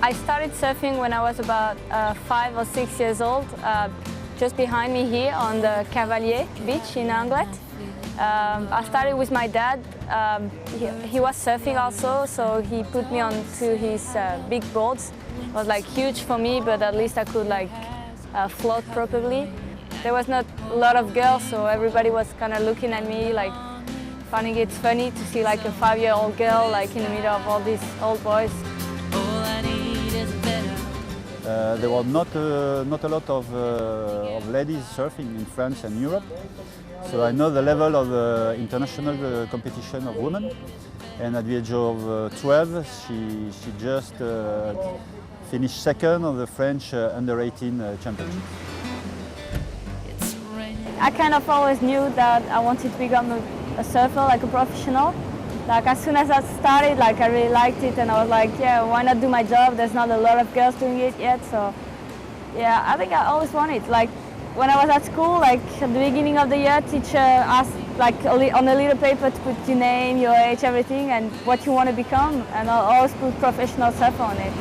I started surfing when I was about 5 or 6 years old, just behind me here on the Cavalier beach in Anglet. I started with my dad. He was surfing also, so he put me onto his big boards. It was like huge for me, but at least I could like float properly. There was not a lot of girls, so everybody was kind of looking at me like finding it funny to see like a 5-year-old girl like in the middle of all these old boys. There were not a lot of ladies surfing in France and Europe, so I know the level of international competition of women. And at the age of 12, she just finished second on the French under-18 championship. I kind of always knew that I wanted to become a surfer, like a professional. Like as soon as I started, like I really liked it, and I was like, yeah, why not do my job? There's not a lot of girls doing it yet, so yeah, I think I always wanted. Like when I was at school, like at the beginning of the year, teacher asked like on a little paper to put your name, your age, everything, and what you want to become, and I always put professional surfer on it.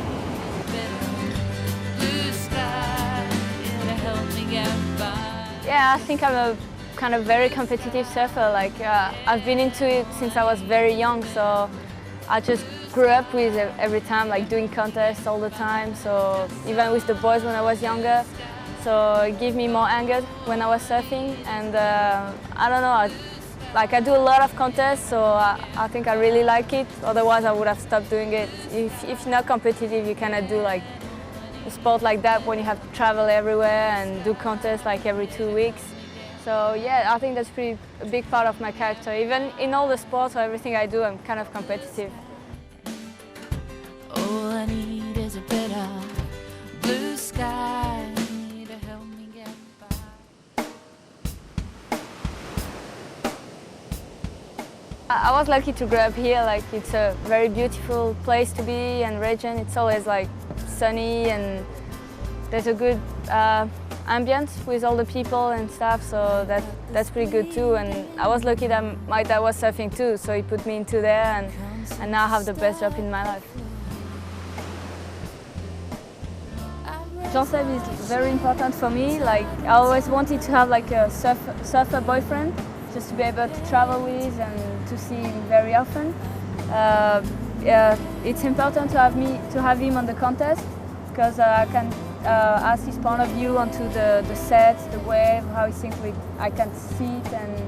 Yeah, I think I'm a kind of very competitive surfer. Like I've been into it since I was very young, so I just grew up with it every time, like doing contests all the time. So even with the boys when I was younger, so it gave me more anger when I was surfing. And I don't know, I do a lot of contests, so I think I really like it. Otherwise, I would have stopped doing it. If you're not competitive, you cannot do like a sport like that when you have to travel everywhere and do contests like every 2 weeks. So yeah, I think that's a big part of my character. Even in all the sports or everything I do, I'm kind of competitive. All I need is a better blue sky to help me get by. I was lucky to grow up here. Like it's a very beautiful place to be, and region. It's always like sunny, and there's a good ambience with all the people and stuff, so that's pretty good too. And I was lucky that my dad was surfing too, so he put me into there, and now I have the best job in my life. Jean-Seb is very important for me. Like I always wanted to have like a surfer boyfriend, just to be able to travel with and to see him very often. It's important to have him on the contest, because I can ask his point of view onto the set, the wave, how he thinks I can see it, and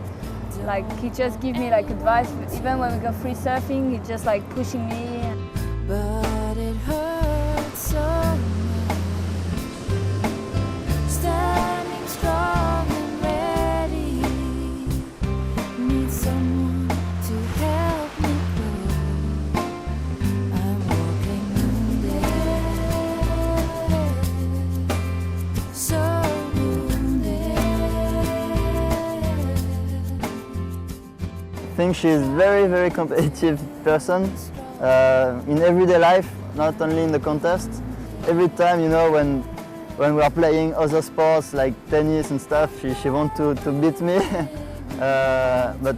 like he just gives me like advice. Even when we go free surfing, he's just like pushing me. But it hurts so much, standing strong and ready, need someone to help me grow. I'm walking wounded, so wounded. I think she's a very, very competitive person in everyday life, not only in the contest. Every time, you know, when we are playing other sports like tennis and stuff, she wants to beat me. But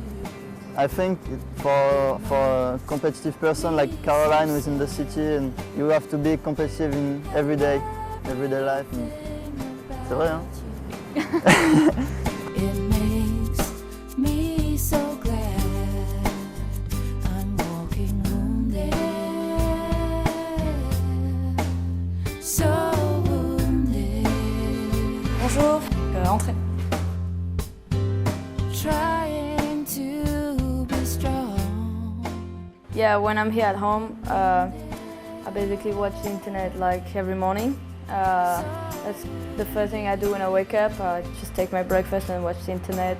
I think for a competitive person like Caroline, who's in the city, and you have to be competitive in everyday life. And c'est vrai, hein? It makes me so glad I'm walking wounded, so wounded. Bonjour, entrez. Trying to be strong. Yeah, when I'm here at home, I basically watch the internet like every morning. That's the first thing I do when I wake up. I just take my breakfast and watch the internet,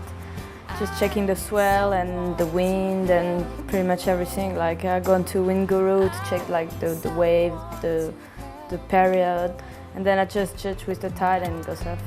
just checking the swell and the wind and pretty much everything. Like I go into Wind Guru to check like the wave, the period, and then I just judge with the tide and go surf.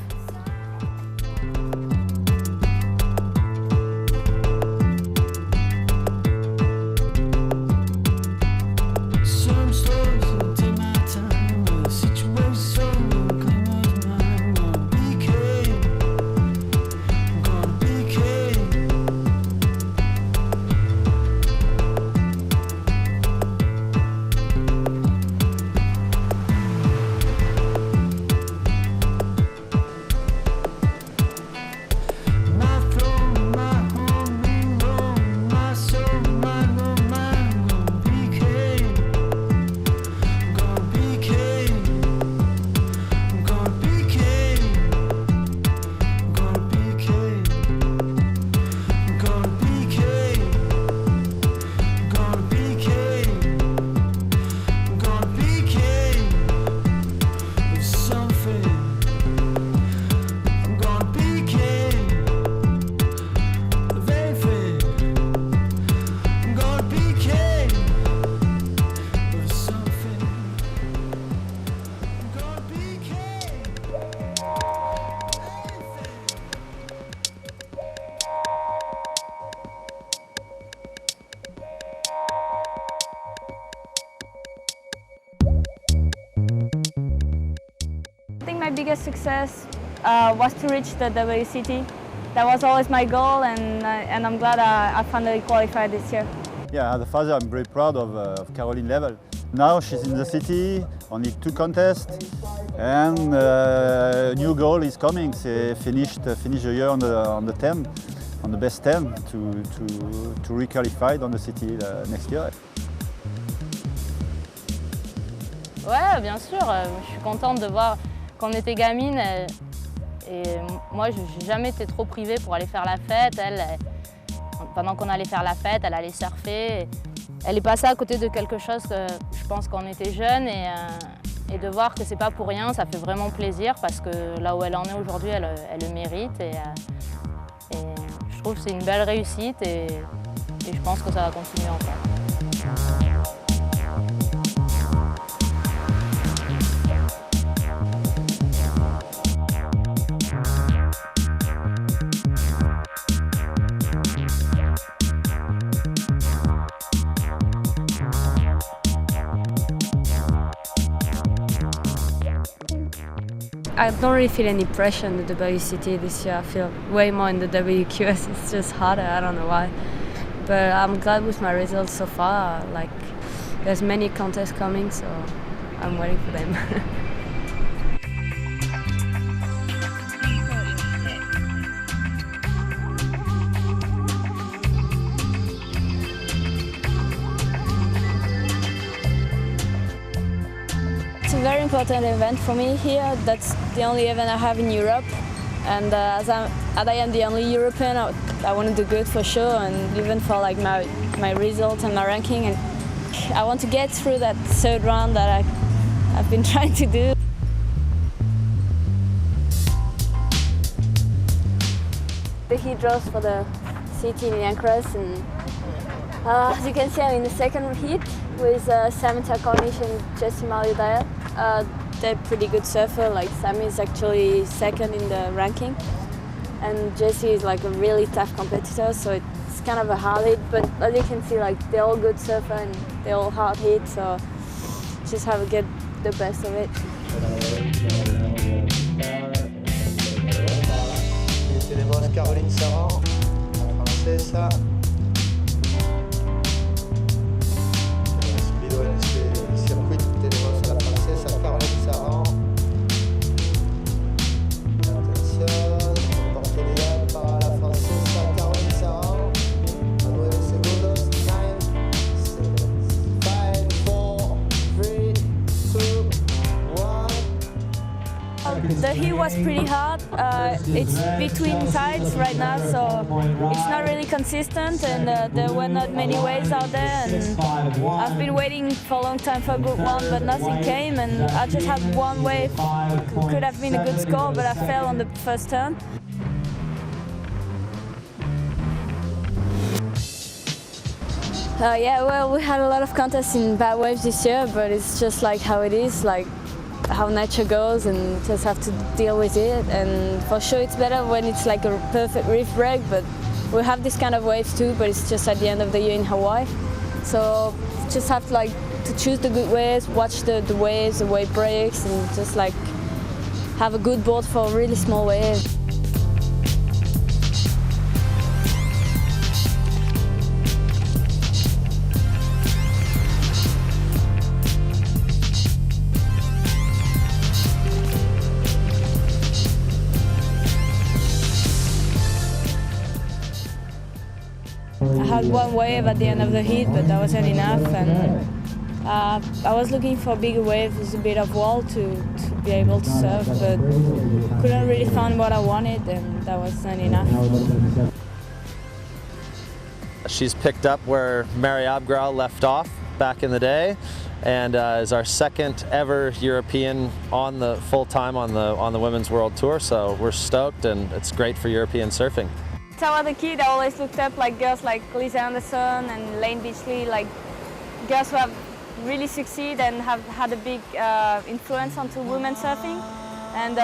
biggest success was to reach the WCT. That was always my goal, and I'm glad I finally qualified this year. Yeah, as a father, I'm very proud of Caroline level. Now she's in the city, only 2 contests, and a new goal is coming. She finish the year on the 10, on the best 10 to re-qualify on the city next year. Ouais, bien sûr, je suis contente de voir quand on était gamine, et moi je n'ai jamais été trop privée pour aller faire la fête. Pendant qu'on allait faire la fête, elle allait surfer. Elle est passée à côté de quelque chose que je pense quand on était jeune, et de voir que c'est pas pour rien, ça fait vraiment plaisir parce que là où elle en est aujourd'hui, elle le mérite, et je trouve que c'est une belle réussite, et je pense que ça va continuer encore. I don't really feel any pressure in the WCT this year. I feel way more in the WQS. It's just harder, I don't know why. But I'm glad with my results so far. Like, there's many contests coming, so I'm waiting for them. It's a very important event for me here. That's the only event I have in Europe, and as I am the only European, I want to do good for sure, and even for like my results and my ranking. And I want to get through that 3rd round that I've been trying to do. The heat draws for the city in Yankras, and as you can see, I'm in the 2nd heat with Samantha Cornish and Jessie Maludaya. They're pretty good surfer. Like Sammy is actually 2nd in the ranking, and Jessie is like a really tough competitor, so it's kind of a hard hit. But as you can see, like they're all good surfer and they're all hard hit, so just have to get the best of it. Tenemos Caroline Sarran, la francesa. En este circuito tenemos a la francesa Caroline Sarran. Atención, oportunidad para la francesa Caroline Sarran. A 9 segundos. 9, 7, 5, 4, 3, 2, 1. The heat was pretty hard. It's between tides right now, so it's not really consistent, and there were not many waves out there. And I've been waiting for a long time for a good one, but nothing came, and I just had one wave. Could have been a good score, but I fell on the 1st turn. Yeah, well, we had a lot of contests in bad waves this year, but it's just like how it is, like how nature goes, and just have to deal with it. And for sure it's better when it's like a perfect reef break, but we have this kind of waves too, but it's just at the end of the year in Hawaii. So just have to choose the good waves, watch the waves, the wave breaks, and just like have a good board for really small waves. I had one wave at the end of the heat, but that wasn't enough, and I was looking for bigger waves with a bit of wall to be able to surf, but couldn't really find what I wanted, and that wasn't enough. She's picked up where Mary Abgrau left off back in the day, and is our 2nd ever European on the full-time on the Women's World Tour, so we're stoked, and it's great for European surfing. Since I was a kid, I always looked up like girls like Lisa Anderson and Lane Beachley, like girls who have really succeeded and have had a big influence onto women surfing. And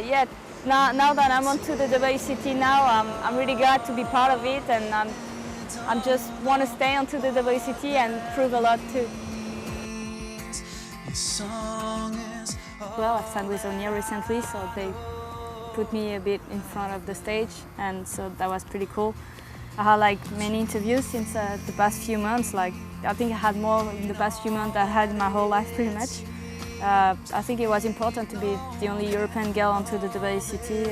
yeah, now that I'm onto the WCT now, I'm really glad to be part of it, and I'm just want to stay onto the WCT and prove a lot too. Your song is Well, I've signed with O'Neill recently, so they put me a bit in front of the stage, and so that was pretty cool. I had like many interviews since the past few months. Like I think I had more in the past few months than I had in my whole life, pretty much. I think it was important to be the only European girl onto the WCT.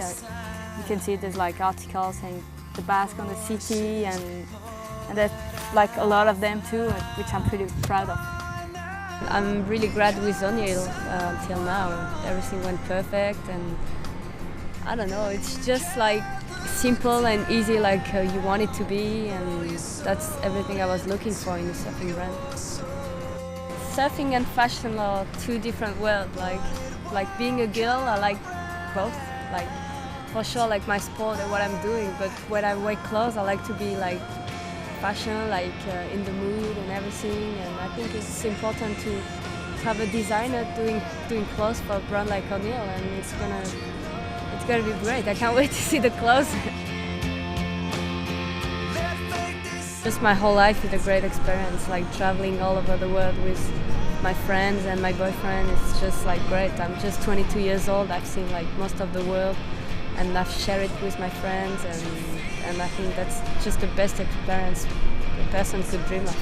You can see there's like articles saying the Basque on the city, and there's like a lot of them too, which I'm pretty proud of. I'm really glad with O'Neill till now. Everything went perfect, and I don't know, it's just like simple and easy like you want it to be, and that's everything I was looking for in a surfing brand. Surfing and fashion are two different worlds. Like being a girl, I like both. Like for sure, like my sport and what I'm doing, but when I wear clothes, I like to be like fashion, like in the mood and everything. And I think it's important to have a designer doing clothes for a brand like O'Neill, and it's gonna be great. I can't wait to see the clothes. Just my whole life is a great experience, like traveling all over the world with my friends and my boyfriend. It's just like great. I'm just 22 years old. I've seen like most of the world, and I've shared it with my friends, and I think that's just the best experience a person could dream of.